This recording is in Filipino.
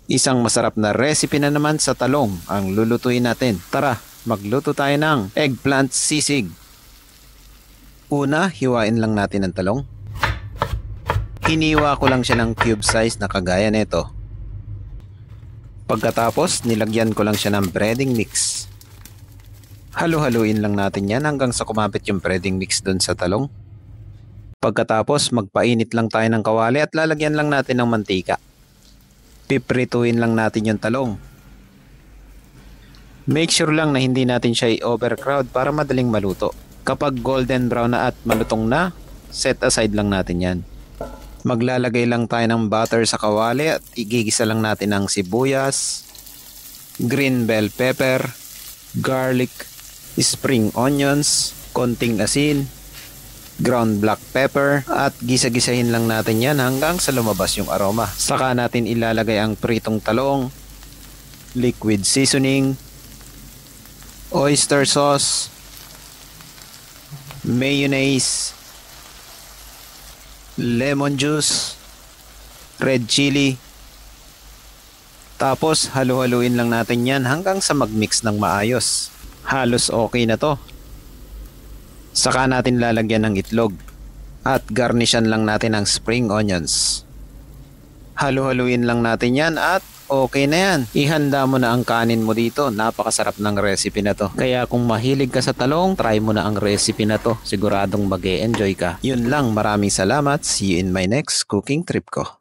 Isang masarap na recipe na naman sa talong ang lulutuin natin. Tara, magluto tayo ng eggplant sisig. Una, hiwain lang natin ang talong. Hiniwa ko lang siya ng cube size na kagaya nito. Pagkatapos, nilagyan ko lang siya ng breading mix. Halu-haluin lang natin yan hanggang sa kumapit yung breading mix dun sa talong. Pagkatapos, magpainit lang tayo ng kawali at lalagyan lang natin ng mantika. Piprituin lang natin yung talong. Make sure lang na hindi natin siya i-overcrowd para madaling maluto. Kapag golden brown na at malutong na, set aside lang natin yan. Maglalagay lang tayo ng butter sa kawali at igigisa lang natin ang sibuyas, green bell pepper, garlic, spring onions, konting asin, ground black pepper at gisa-gisahin lang natin yan hanggang sa lumabas yung aroma. Saka natin ilalagay ang pritong talong, liquid seasoning, oyster sauce, mayonnaise, lemon juice, red chili. Tapos halu-haluin lang natin yan hanggang sa mag-mix ng maayos. Halos okay na to. Saka natin lalagyan ng itlog at garnishan lang natin ng spring onions. Halu-haluin lang natin yan at okay na yan. Ihanda mo na ang kanin mo dito. Napakasarap ng recipe na to. Kaya kung mahilig ka sa talong, try mo na ang recipe na to. Siguradong mag-e-enjoy ka. Yun lang, maraming salamat. See you in my next cooking trip ko.